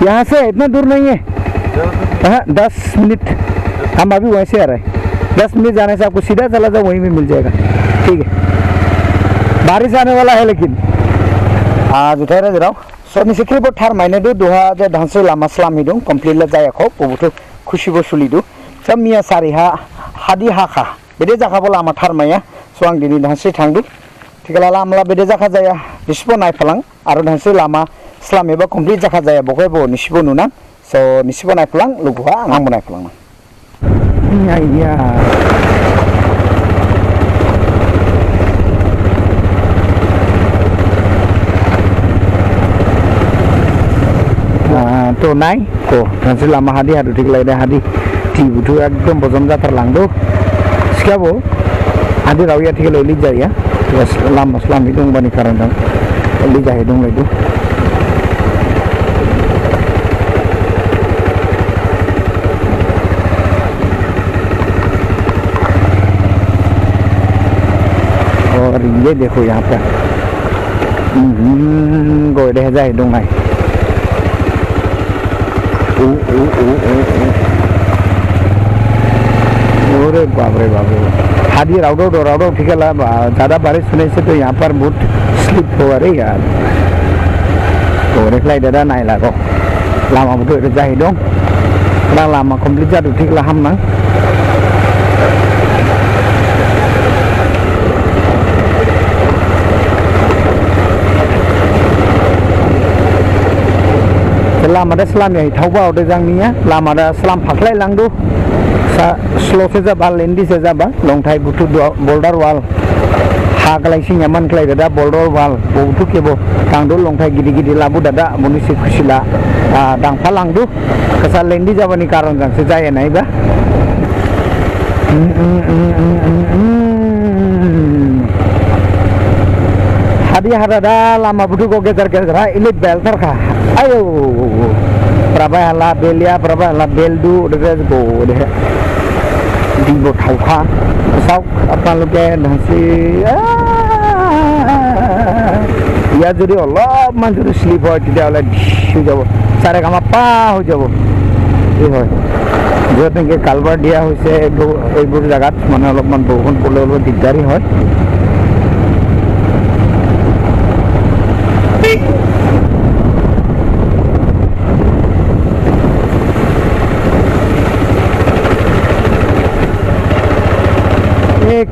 यहाँ से इतना दूर नहीं है। 10 मिनट, हम अभी वहीं से आ रहे हैं। 10 मिनट जाने से आपको सीधा चला जाओ, वहीं भी मिल जाएगा। ठीक है, बारिश आने वाला है लेकिन आज उठाई रहा जराव सनी से खेल थार मायने दो दोहा जे ढांसे लामा स्लामी दं कमप्लीट जायाखौ बबुथ खुशी बसुली दो सब मिया सारि हा हादि हाखा बेदे जाखाबो लामा थार माया सो आं दिनै ढांसे थांदो थिकला लामला बेदे जाखा जाया निस्बो नायफालां आरो ढांसे लामा स्लामी बा कमप्लीट जाखा जाया बखय बो निस्बो नुना सो निस्बो नायफालां लुगुआ आं नायफालां या तो नाय को ढांसे लामा हादि हादु थिकलाय दे हादि टी बुथु एकदम बजम जाथार लांदो सिखाबो हादि रावया थिकलाय लि जाया लामा स्लामी दंबानि कारण दं लि जाहे दंलायदो और ये देखो यहाँ पे गोय रह जाए दंगाय अरे बाप रे हादि राउडो ठीक है ज़्यादा बारिश होने से तो यहाँ पर बहुत स्लिप हो रही यार तो रेखलाय दादा नाय लागो लामा बुथु जाहि दं ना लामा कमप्लीट जादो ठीक ला हामना लामादा स्लामी थावबा होदो जोंनिया लामादा स्लाम फाख्लाय लांदो स्लो से जाबा लेंदी से जाबा लंथाय बुथु बोल्डार वाल हागलायसिं यामान क्लाय दादा बोल्डार वाल बुथु केबो थांदो लंथाय गिदि गिदि लाबो दादा मनिसि खुसिला दांफा लांदो कसा लेंदी जाबानि कारण जोंसो जाया नायबा हादि हादा लामा बुथु को गेजेर गेजेर इले बेलथारखा आयो प्रभाला बेलिया प्रभाला बेलदु दे गो दे दिबो थावखा साव आपनालोके ढांसे या যদি অলপমান যদি স্লিপ হয় তেতিয়াহ'লে হৈ যাব চাৰে কামা পা হৈ যাব এই হয় য'ত নেকি কালভাৰ দিয়া হৈছে এইবোৰ জেগাত মানে অলপমান বৰষুণ পৰিলে অলপ দিগদাৰী হয়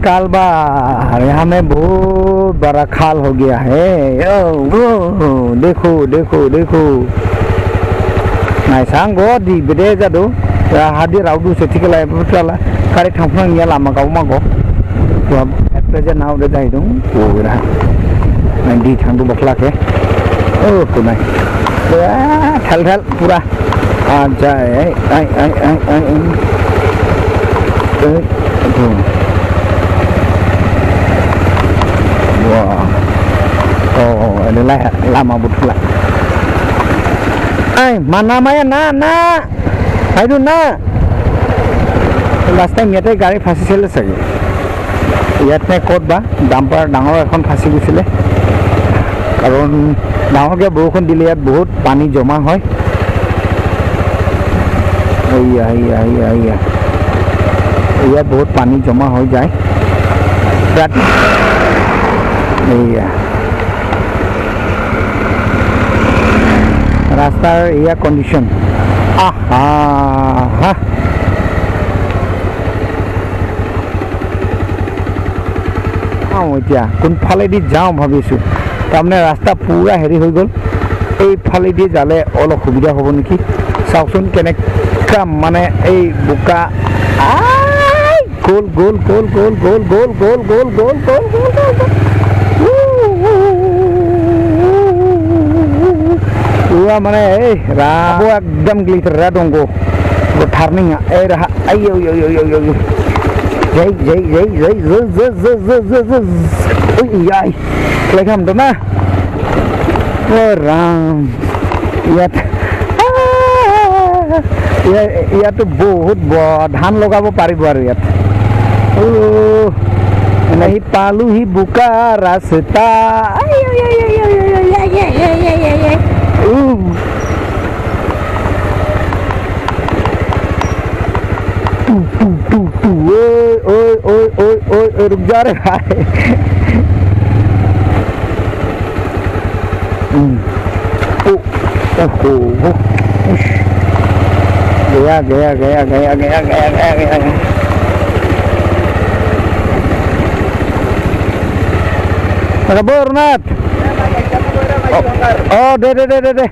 कालबार यहाँ में बहुत बड़ा खाल हो गया है देखो देखो देखो नायसां गो दी बेदे जादो हादि रावदु से थिकलाय बुथला कारे थांफां या लामा गाव मागो तो एट प्रेजेंट नाउ दे जाय दं ओरा दी थांदो बखलाके ओ को नाय ठल ठल पूरा आ जाए आई ini lah lama betul lah. Mana namanya na, ayo na. Last time yate gari fasi sile sagi. Yate kot ba, dumper dangor ekon fasi gusile. Karon dangor ke borokon dile yat bahut pani joma hoy. Iya. Iya bahut pani joma hoy jay. Iya. रास्तार या condition आहा এতিয়া কোনফালেদি যাওঁ ভাবিছোঁ তাৰমানে ৰাস্তা পুৰা হেৰি হৈ গ'ল এইফালেদি যালে অলপ সুবিধা হ'ব নেকি চাওকচোন কেনেকা মানে এই বোকা গোল গোল গোল গোল গোল গোল গোল গোল গোল গোল গোল पूरा माने राबो एकदम ग्लिटर रा दंगो थारनिंग ए रहा आयो यो जय ओय याय लेखाम दना ओ राम या तो बहुत धान लगाब पारिब आरो यात ओ नहीं पालू ही बुका रास्ता रुक जा रे भाई। ओहो, गया गया गया गया गया गया गया गया गया। Bornat, oh deh.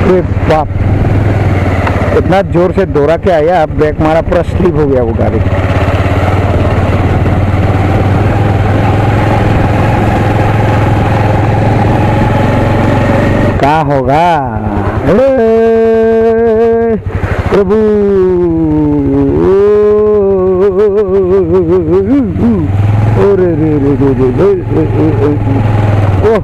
अरे बाप, इतना जोर से दौड़ा के आया, अब ब्रेक मारा, पूरा स्लिप हो गया वो गाड़ी। क्या होगा प्रभु? ओह